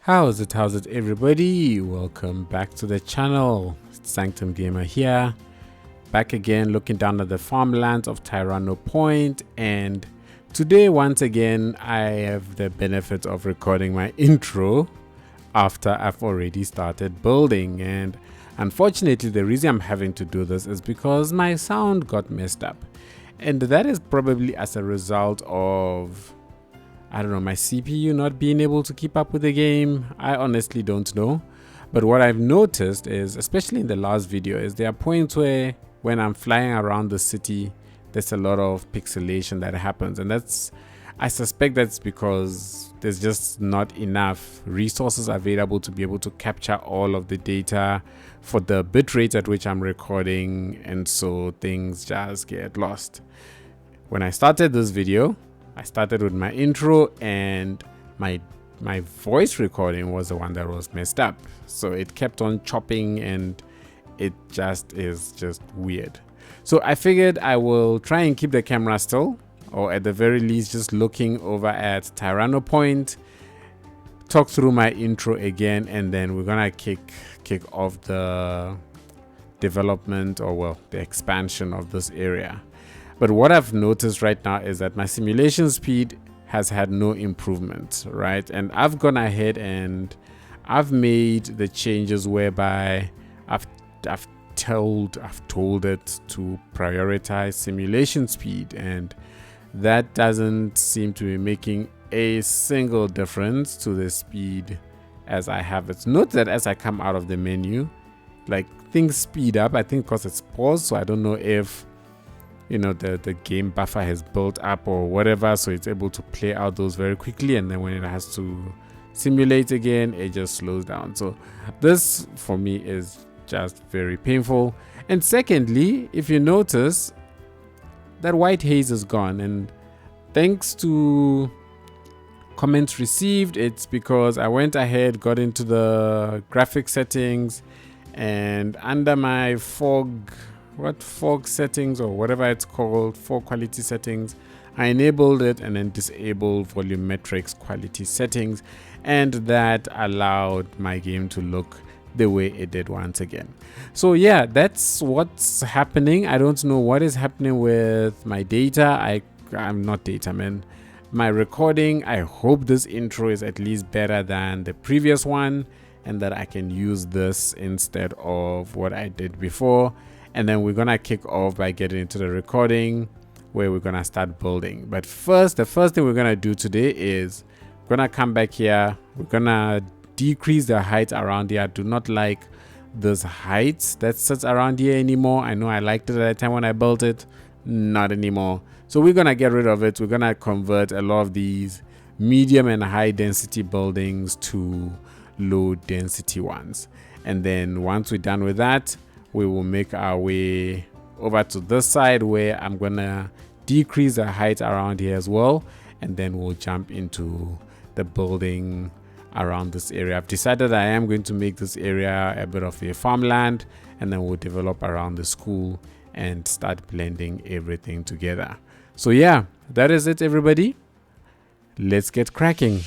How's it everybody? Welcome back to the channel. It's Sanctum Gamer here, back again looking down at the farmlands of Tyranno Point, and today once again I have the benefit of recording my intro after I've already started building. And unfortunately the reason I'm having to do this is because my sound got messed up, and that is probably as a result of, I don't know, my CPU not being able to keep up with the game. I honestly don't know. But what I've noticed is, especially in the last video, is there are points where when I'm flying around the city, there's a lot of pixelation that happens. And I suspect that's because there's just not enough resources available to be able to capture all of the data for the bitrate at which I'm recording. And so things just get lost. When I started this video, I started with my intro, and my voice recording was the one that was messed up. So it kept on chopping and it is just weird. So I figured I will try and keep the camera still, or at the very least just looking over at Tyranno Point, talk through my intro again, and then we're gonna kick off the development, or well, the expansion of this area. But what I've noticed right now is that my simulation speed has had no improvement, right? And I've gone ahead and I've made the changes whereby I've told it to prioritize simulation speed, and that doesn't seem to be making a single difference to the speed as I have it. Note that as I come out of the menu, like, things speed up, I think because it's paused. So I don't know if, you know, the game buffer has built up or whatever, so it's able to play out those very quickly, and then when it has to simulate again, it just slows down. So this for me is just very painful. And secondly, if you notice, that white haze is gone, and thanks to comments received, it's because I went ahead, got into the graphic settings, and under my fog settings, or whatever it's called, fog quality settings, I enabled it and then disabled volumetrics quality settings, and that allowed my game to look the way it did once again. So yeah, that's what's happening. I don't know what is happening with my data. I'm not data man. My recording, I hope this intro is at least better than the previous one, and that I can use this instead of what I did before. And then we're gonna kick off by getting into the recording, where we're gonna start building. But first, the first thing we're gonna do today is we're gonna come back here. We're gonna decrease the height around here. I do not like this height that sits around here anymore. I know I liked it at the time when I built it, not anymore. So we're gonna get rid of it. We're gonna convert a lot of these medium and high density buildings to low density ones. And then once we're done with that, we will make our way over to this side, where I'm gonna decrease the height around here as well, and then we'll jump into the building around this area. I've decided I am going to make this area a bit of a farmland, and then we'll develop around the school and start blending everything together. So yeah, that is it everybody. Let's get cracking.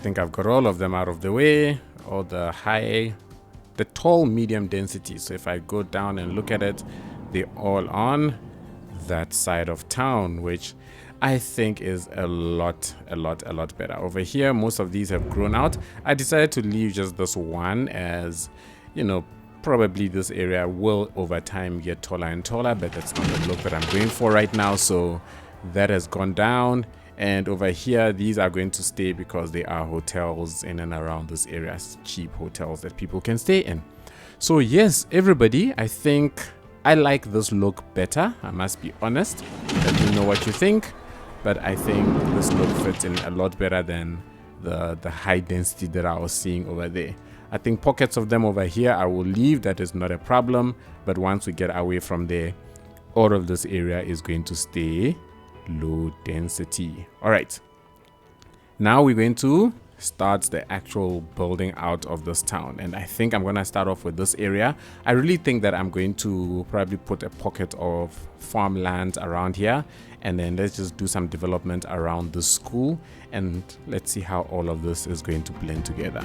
think I've got all of them out of the way, all the tall, medium density. So if I go down and look at it, they're all on that side of town, which I think is a lot better. Over here, most of these have grown out. I decided to leave just this one, as you know, probably this area will over time get taller and taller, but that's not the look that I'm going for right now. So that has gone down. And over here, these are going to stay because they are hotels in and around this area, cheap hotels that people can stay in. So yes, everybody, I think I like this look better. I must be honest. Let me know what you think. But I think this look fits in a lot better than the high density that I was seeing over there. I think pockets of them over here I will leave. That is not a problem. But once we get away from there, all of this area is going to stay low density. All right. Now we're going to start the actual building out of this town. And I think I'm going to start off with this area. I really think that I'm going to probably put a pocket of farmland around here. And then let's just do some development around the school. And let's see how all of this is going to blend together.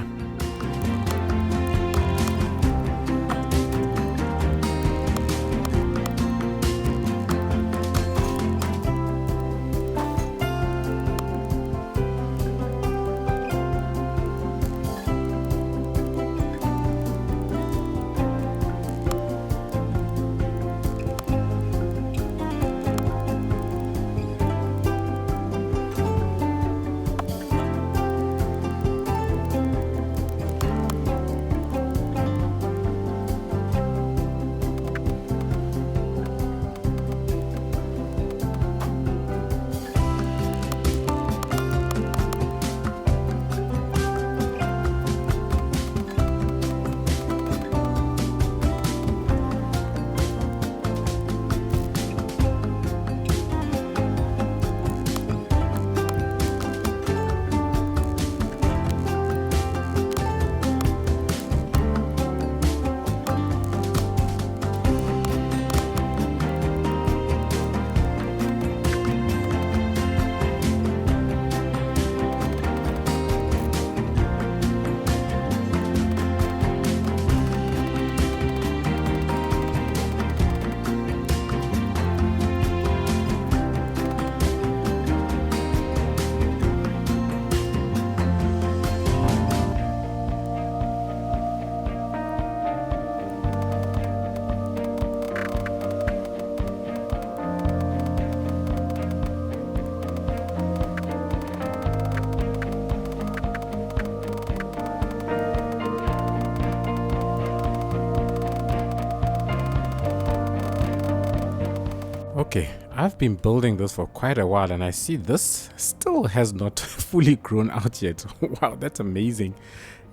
Okay, I've been building this for quite a while and I see this still has not fully grown out yet. Wow, that's amazing.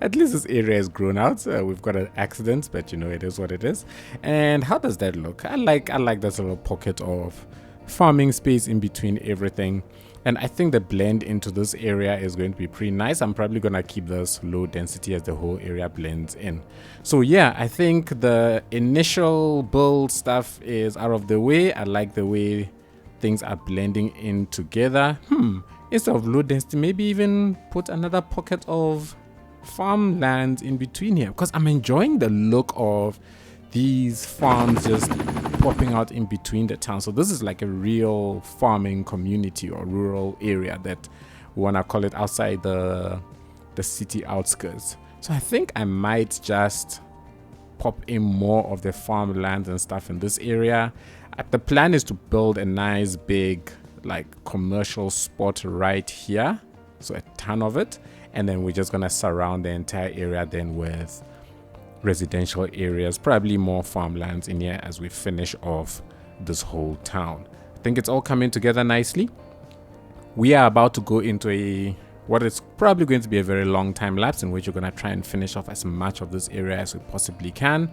At least this area has grown out. We've got an accident, but you know, it is what it is. And how does that look? I like this little pocket of farming space in between everything. And I think the blend into this area is going to be pretty nice. I'm probably going to keep this low density as the whole area blends in. So yeah, I think the initial build stuff is out of the way. I like the way things are blending in together. Instead of low density, maybe even put another pocket of farmland in between here, because I'm enjoying the look of these farms just popping out in between the town. So this is like a real farming community or rural area that we want to call it, outside the city outskirts. So I think I might just pop in more of the farmland and stuff in this area. The plan is to build a nice big like commercial spot right here, so a ton of it, and then we're just gonna surround the entire area then with residential areas, probably more farmlands in here as we finish off this whole town. I think it's all coming together nicely. We are about to go into what is probably going to be a very long time lapse, in which we're going to try and finish off as much of this area as we possibly can.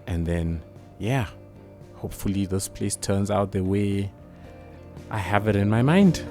And then, yeah, hopefully this place turns out the way I have it in my mind.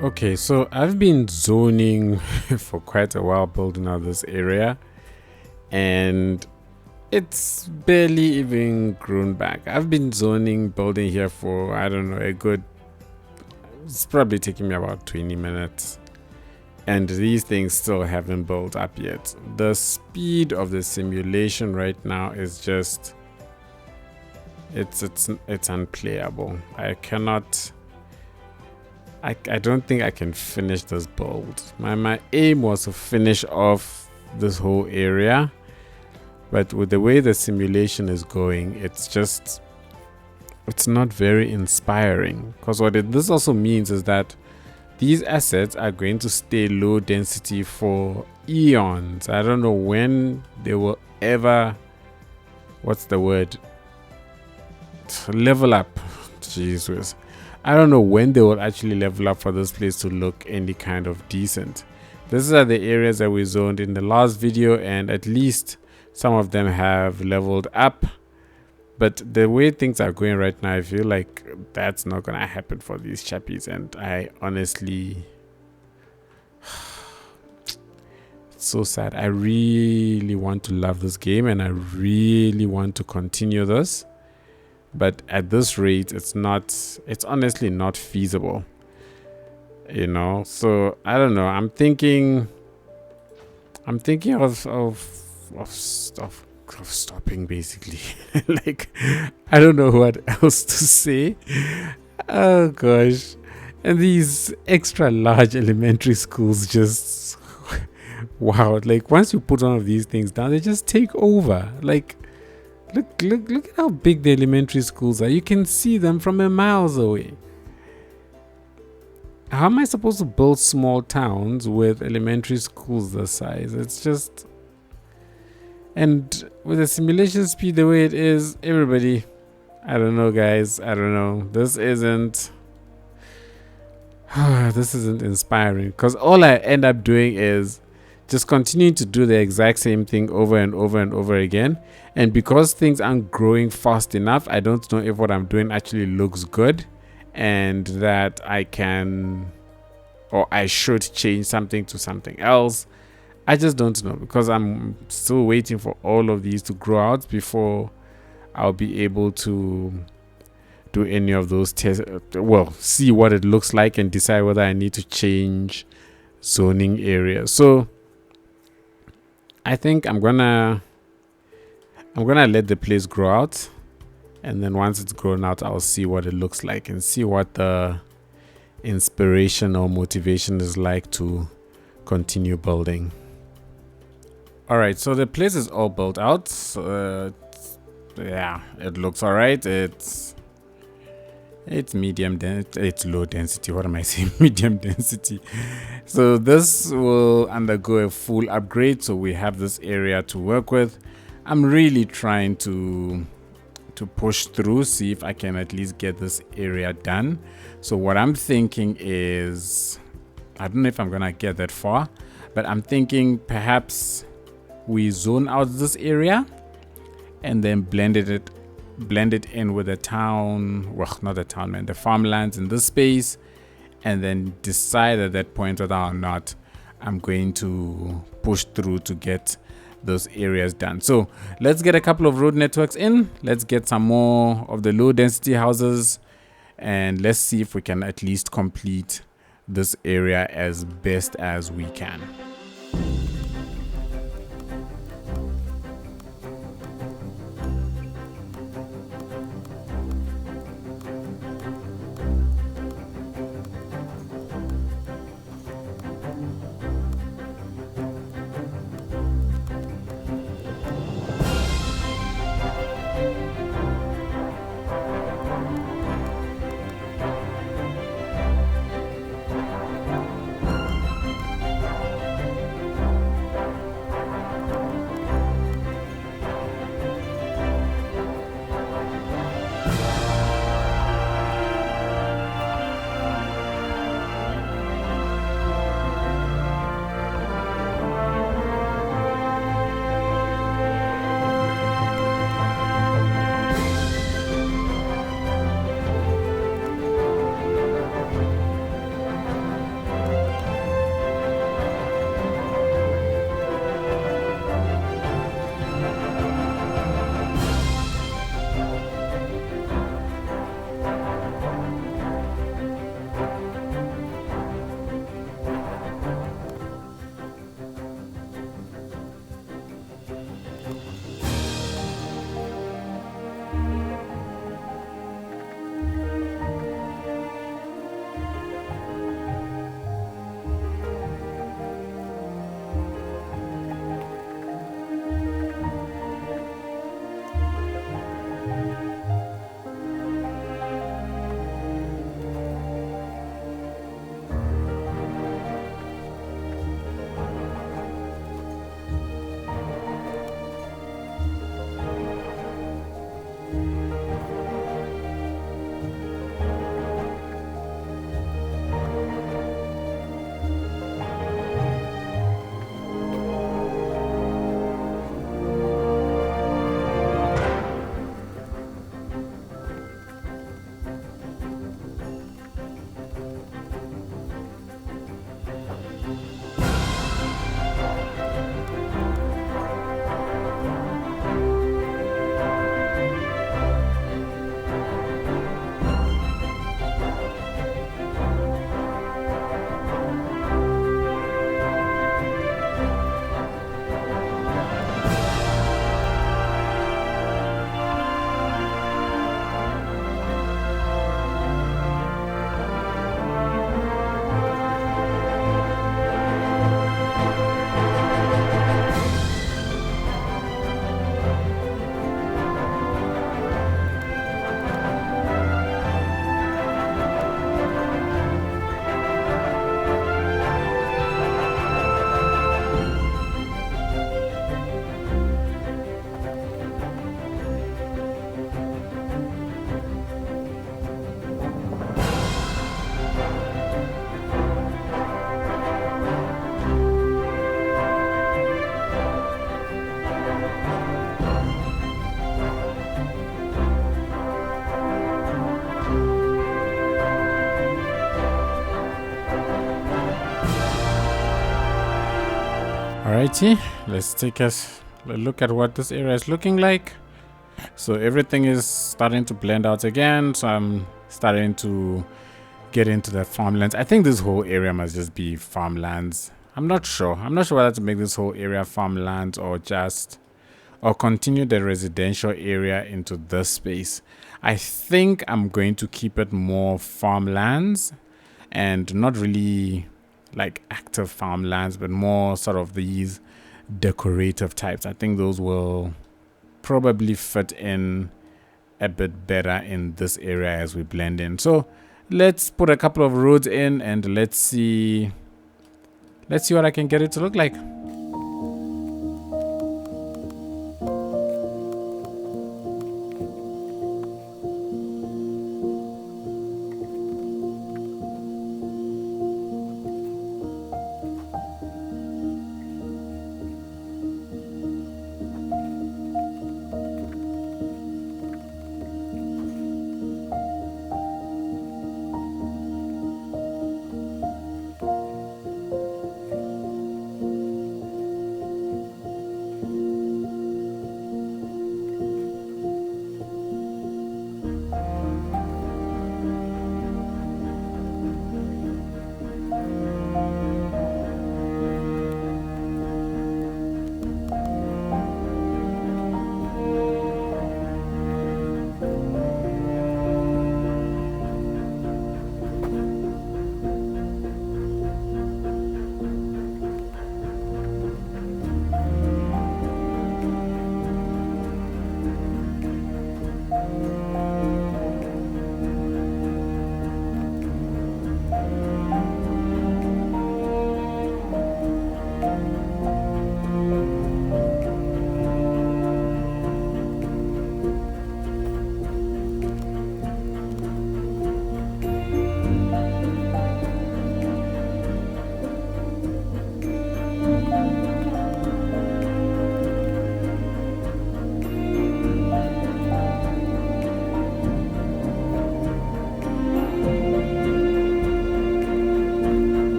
Okay, so I've been zoning for quite a while building out this area, and it's barely even grown back. I've been zoning building here for, I don't know, it's probably taking me about 20 minutes. And these things still haven't built up yet. The speed of the simulation right now is just, it's unplayable. I don't think I can finish this build. My aim was to finish off this whole area, but with the way the simulation is going, it's not very inspiring. Because this also means is that these assets are going to stay low density for eons. I don't know when they will ever, what's the word? Level up. Jesus. I don't know when they will actually level up for this place to look any kind of decent. These are the areas that we zoned in the last video, and at least some of them have leveled up. But the way things are going right now, I feel like that's not going to happen for these chappies. And I honestly, it's so sad. I really want to love this game and I really want to continue this. But at this rate, it's honestly not feasible. You know, so I don't know. I'm thinking of stopping, basically. Like, I don't know what else to say. Oh gosh. And these extra large elementary schools just wow. Like, once you put one of these things down, they just take over. Like, look at how big the elementary schools are. You can see them from a miles away. How am I supposed to build small towns with elementary schools this size? It's just, and with the simulation speed the way it is, everybody, I don't know, guys. I don't know. This isn't inspiring, because all I end up doing is just continuing to do the exact same thing over and over and over again. And because things aren't growing fast enough, I don't know if what I'm doing actually looks good and that I can or I should change something to something else. I just don't know, because I'm still waiting for all of these to grow out before I'll be able to do any of those tests. Well, see what it looks like and decide whether I need to change zoning areas. So I think I'm gonna let the place grow out, and then once it's grown out, I'll see what it looks like and see what the inspiration or motivation is like to continue building. All right, so the place is all built out. Yeah, it looks all right. It's medium it's low density. What am I saying? Medium density. So this will undergo a full upgrade, so we have this area to work with. I'm really trying to push through, see if I can at least get this area done. So what I'm thinking is, I don't know if I'm gonna get that far, but I'm thinking perhaps we zone out this area and then blend it in with the town, well, not the town, man, the farmlands in this space, and then decide at that point whether or not I'm going to push through to get those areas done. So let's get a couple of road networks in, let's get some more of the low density houses, and let's see if we can at least complete this area as best as we can. Alrighty, let's take a look at what this area is looking like. So everything is starting to blend out again, so I'm starting to get into the farmlands. I think this whole area must just be farmlands. I'm not sure whether to make this whole area farmlands or continue the residential area into this space. I think I'm going to keep it more farmlands and not really like active farmlands, but more sort of these decorative types. I think those will probably fit in a bit better in this area as we blend in. So let's put a couple of roads in and let's see what I can get it to look like.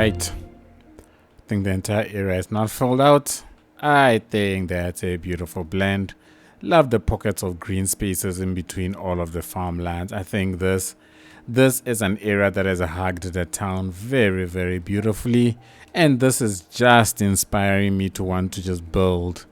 Right. I think the entire area is not filled out. I think that's a beautiful blend. Love the pockets of green spaces in between all of the farmlands. I think this is an area that has hugged the town very, very beautifully. And this is just inspiring me to want to just build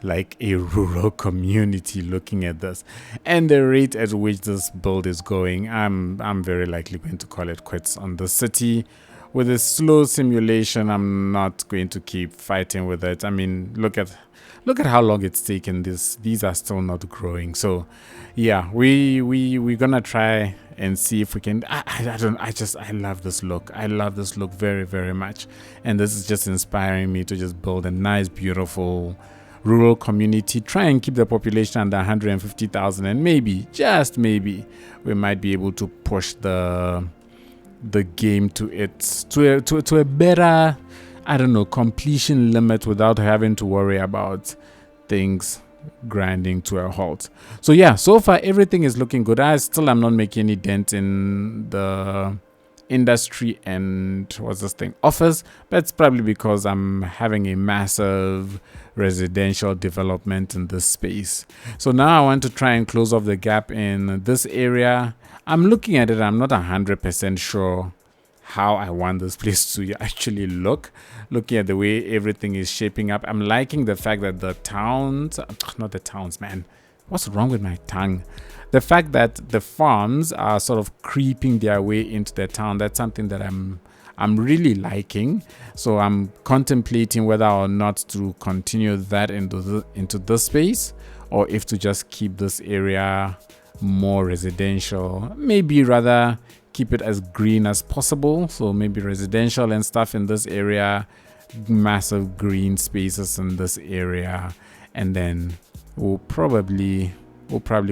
like a rural community looking at this. And the rate at which this build is going, I'm very likely going to call it quits on the city. With a slow simulation, I'm not going to keep fighting with it. I mean, look at how long it's taken. These are still not growing. So yeah, we're gonna try and see if we can. I love this look. I love this look very, very much. And this is just inspiring me to just build a nice, beautiful rural community, try and keep the population under 150,000, and maybe, just maybe, we might be able to push the game to a better, I don't know, completion limit without having to worry about things grinding to a halt. So yeah, so far everything is looking good. I still am not making any dent in the industry and office, but it's probably because I'm having a massive residential development in this space. So now I want to try and close off the gap in this area. I'm looking at it, I'm not 100% sure how I want this place to actually look. Looking at the way everything is shaping up, I'm liking the fact that what's wrong with my tongue? The fact that the farms are sort of creeping their way into the town, that's something that I'm really liking. So I'm contemplating whether or not to continue that into this space, or if to just keep this area more residential. Maybe rather keep it as green as possible. So maybe residential and stuff in this area, massive green spaces in this area, and then we'll probably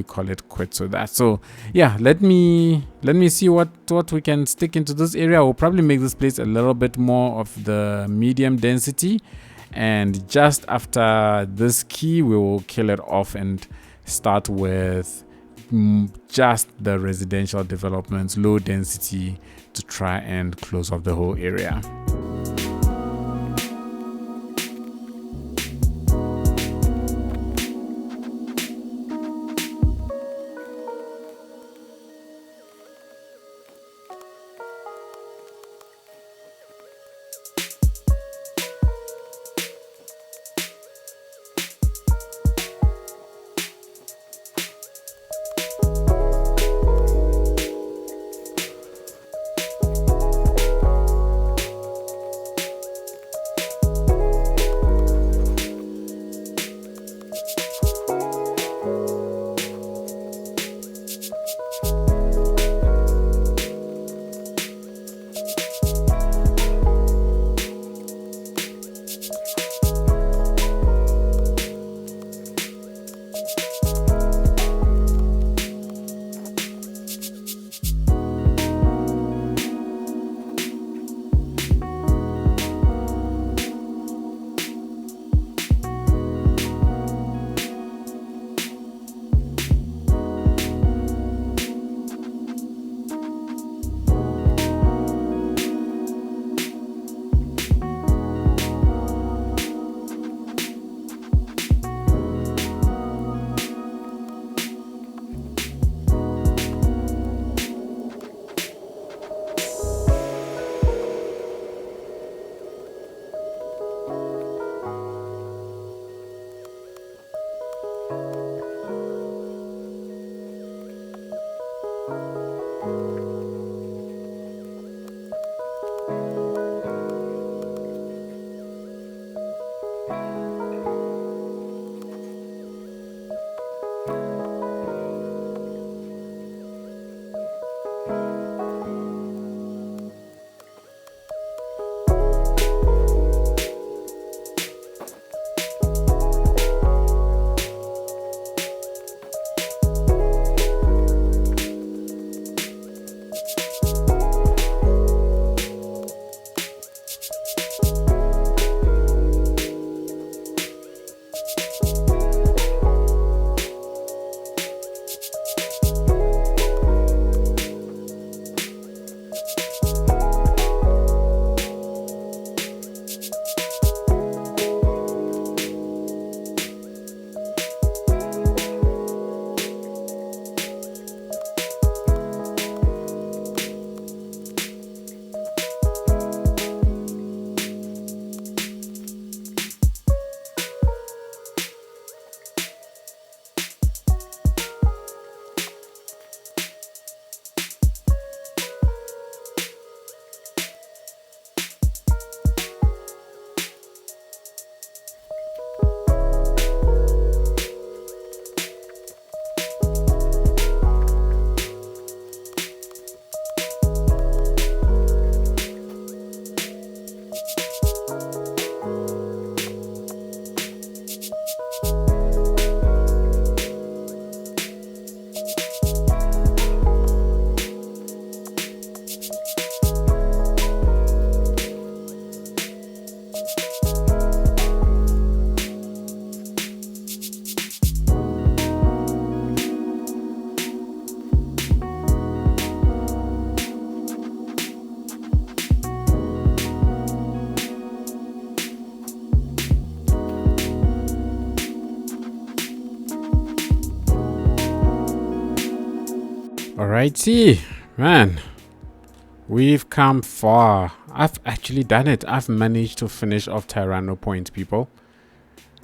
call it quits with that. So yeah, let me see what we can stick into this area. We'll probably make this place a little bit more of the medium density, and just after this key we will kill it off and start with just the residential developments, low density, to try and close off the whole area. Alrighty, man, we've come far. I've actually done it. I've managed to finish off Tyranno Point, people.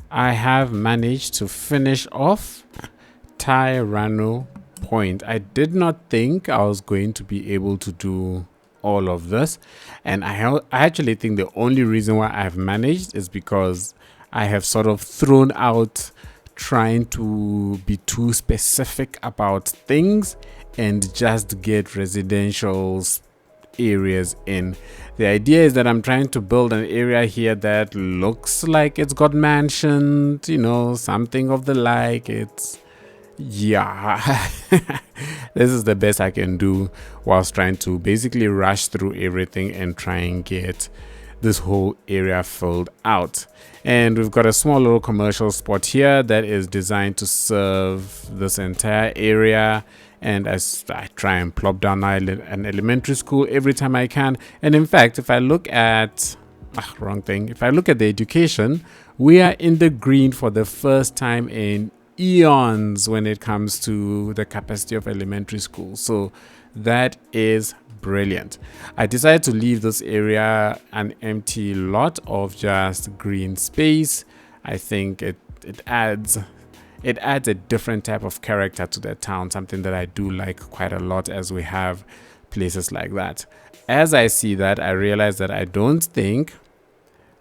I have managed to finish off Tyranno Point. I did not think I was going to be able to do all of this, and I actually think the only reason why I've managed is because I have sort of thrown out trying to be too specific about things and just get residentials areas in. The idea is that I'm trying to build an area here that looks like it's got mansions, something of the like. Yeah, this is the best I can do whilst trying to basically rush through everything and try and get this whole area filled out. And we've got a small little commercial spot here that is designed to serve this entire area. And as I try and plop down an elementary school every time I can. And in fact, if I look at if I look at the education, we are in the green for the first time in eons when it comes to the capacity of elementary schools. So that is brilliant. I decided to leave this area an empty lot of just green space. I think it adds a different type of character to the town, something that I do like quite a lot as we have places like that. As I see that, I realize that I don't think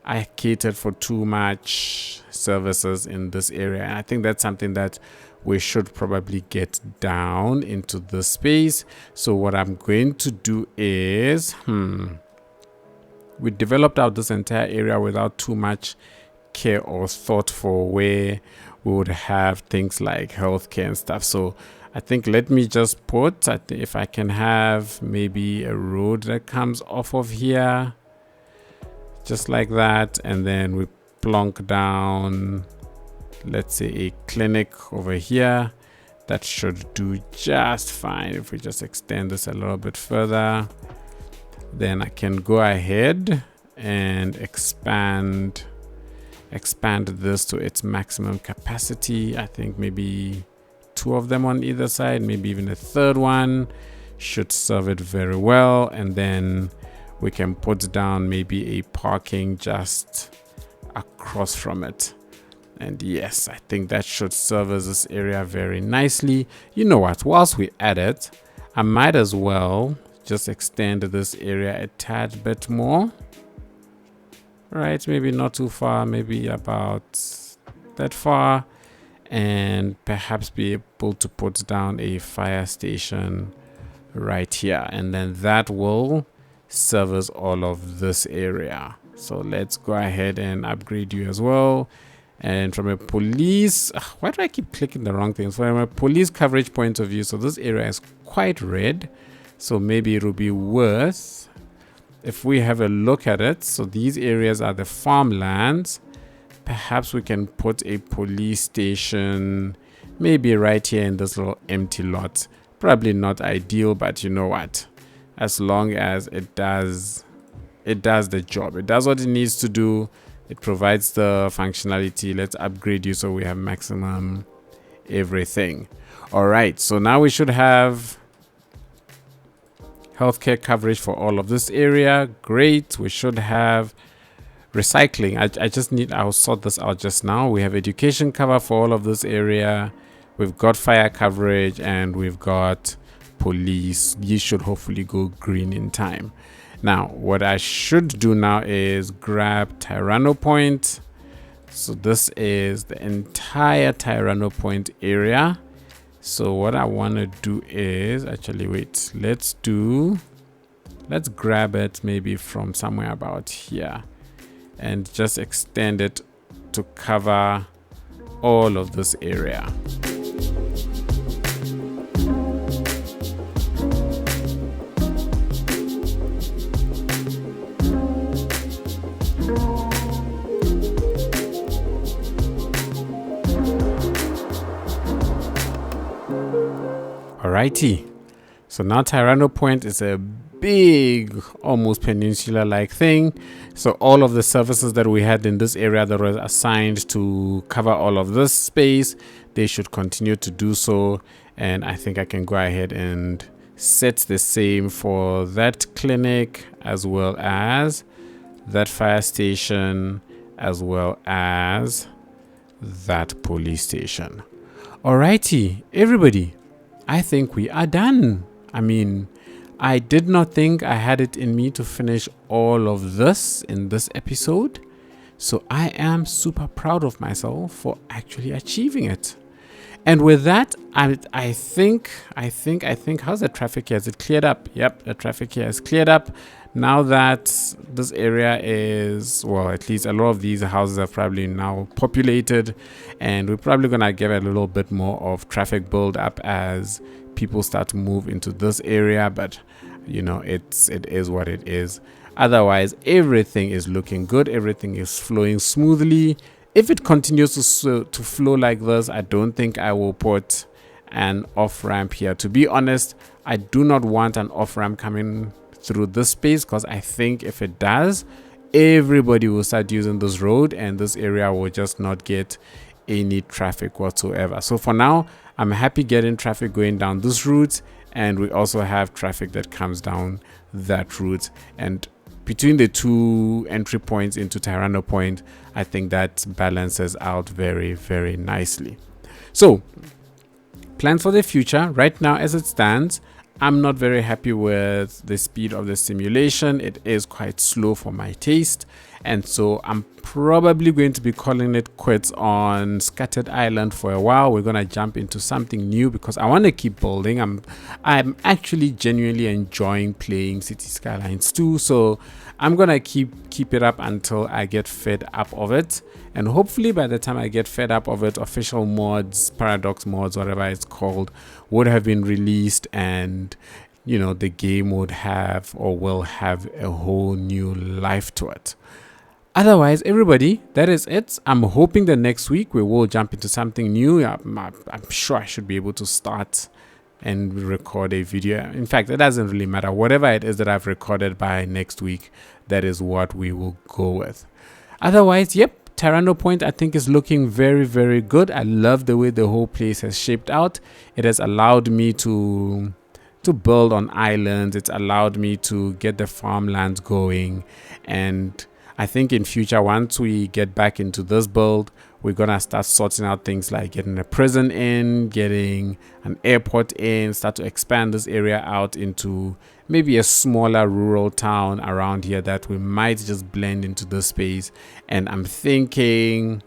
I catered for too much services in this area. And I think that's something that we should probably get down into the space. So what I'm going to do is, we developed out this entire area without too much care or thought for where we would have things like healthcare and stuff. So I think let me just put, if I can have maybe a road that comes off of here, just like that, and then we plonk down, let's say, a clinic over here. That should do just fine. If we just extend this a little bit further, then I can go ahead and expand this to its maximum capacity. I think maybe 2 of them on either side, maybe even a third one should serve it very well. And then we can put down maybe a parking just across from it. And yes, I think that should service this area very nicely. You know what, whilst we at it, I might as well just extend this area a tad bit more. Right, maybe not too far, maybe about that far, and perhaps be able to put down a fire station right here, and then that will service all of this area. So let's go ahead and upgrade you as well. And from a police, why do I keep clicking the wrong things? From a police coverage point of view, so this area is quite red, so maybe it will be worth, if we have a look at it. So these areas are the farmlands. Perhaps we can put a police station maybe right here in this little empty lot. Probably not ideal, but you know what, as long as it does the job, it does what it needs to do, it provides the functionality. Let's upgrade you so we have maximum everything. All right, so now we should have healthcare coverage for all of this area. Great. We should have recycling. I'll sort this out just now. We have education cover for all of this area. We've got fire coverage and we've got police. These should hopefully go green in time. Now, what I should do now is grab Tyranno Point. So this is the entire Tyranno Point area. So what I want to do is let's grab it maybe from somewhere about here and just extend it to cover all of this area. Alrighty, so now Tyranno Point is a big, almost peninsula-like thing. So all of the services that we had in this area that were assigned to cover all of this space, they should continue to do so. And I think I can go ahead and set the same for that clinic, as well as that fire station, as well as that police station. Alrighty, everybody, I think we are done. I mean, I did not think I had it in me to finish all of this in this episode. So I am super proud of myself for actually achieving it. And with that, I think, how's the traffic here? Is it cleared up? Yep, the traffic here is cleared up. Now that this area is, well, at least a lot of these houses are probably now populated, and we're probably gonna get a little bit more of traffic build up as people start to move into this area. But you know, it is what it is. Otherwise, everything is looking good. Everything is flowing smoothly. If it continues to flow like this, I don't think I will put an off-ramp here. To be honest, I do not want an off-ramp coming through this space, because I think if it does, everybody will start using this road and this area will just not get any traffic whatsoever. So for now, I'm happy getting traffic going down this route, and we also have traffic that comes down that route. And between the two entry points into Tyranno Point, I think that balances out very, very nicely. So, plans for the future. Right now, as it stands, I'm not very happy with the speed of the simulation. It is quite slow for my taste. And so I'm probably going to be calling it quits on Scattered Island for a while. We're going to jump into something new because I want to keep building. I'm actually genuinely enjoying playing Cities Skylines II. So I'm going to keep it up until I get fed up of it. And hopefully by the time I get fed up of it, official mods, Paradox mods, whatever it's called, would have been released, and you know, the game would have or will have a whole new life to it. Otherwise, everybody, that is it. I'm hoping that next week we will jump into something new. I'm sure I should be able to start and record a video. In fact, it doesn't really matter. Whatever it is that I've recorded by next week, that is what we will go with. Otherwise, yep, Tyranno Point I think is looking very, very good. I love the way the whole place has shaped out. It has allowed me to build on islands. It's allowed me to get the farmlands going, and I think in future, once we get back into this build, we're gonna start sorting out things like getting a prison in, getting an airport in, start to expand this area out into maybe a smaller rural town around here that we might just blend into this space. And I'm thinking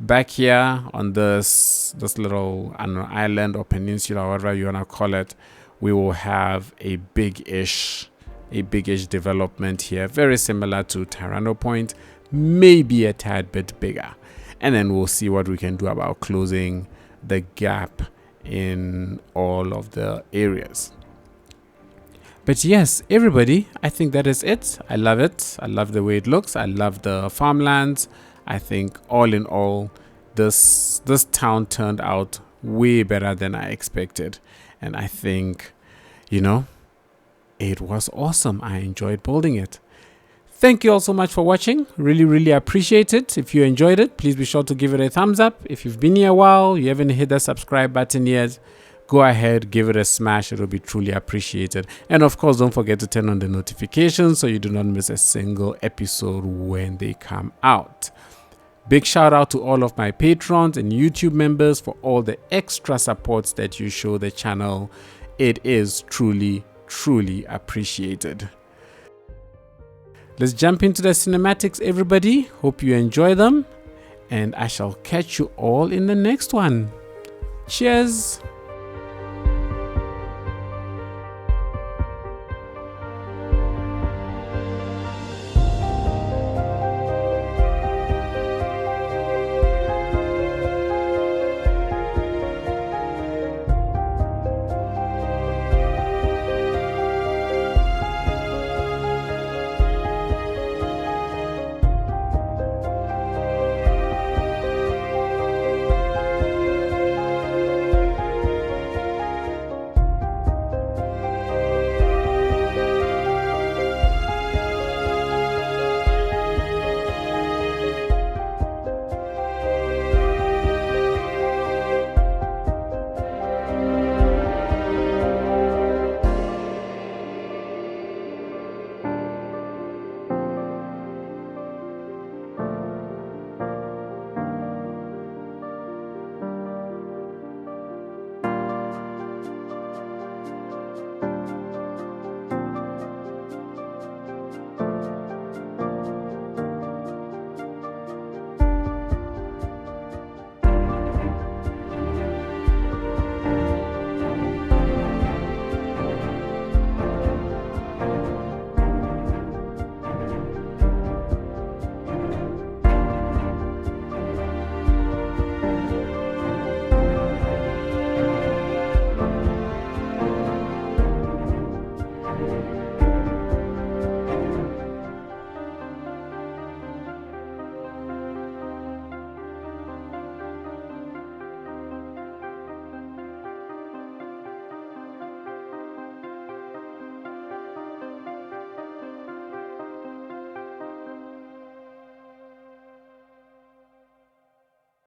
back here on this little, I don't know, island or peninsula, or whatever you wanna call it, we will have a big-ish development here, very similar to Tyranno Point, maybe a tad bit bigger. And then we'll see what we can do about closing the gap in all of the areas. But yes, everybody, I think that is it. I love it. I love the way it looks. I love the farmlands. I think all in all, this town turned out way better than I expected. And I think, you know, it was awesome. I enjoyed building it. Thank you all so much for watching. Really, really appreciate it. If you enjoyed it, please be sure to give it a thumbs up. If you've been here a while, you haven't hit the subscribe button yet, go ahead, give it a smash. It'll be truly appreciated. And of course, don't forget to turn on the notifications so you do not miss a single episode when they come out. Big shout out to all of my patrons and YouTube members for all the extra supports that you show the channel. It is truly appreciated. Let's jump into the cinematics, everybody. Hope you enjoy them, and I shall catch you all in the next one. Cheers.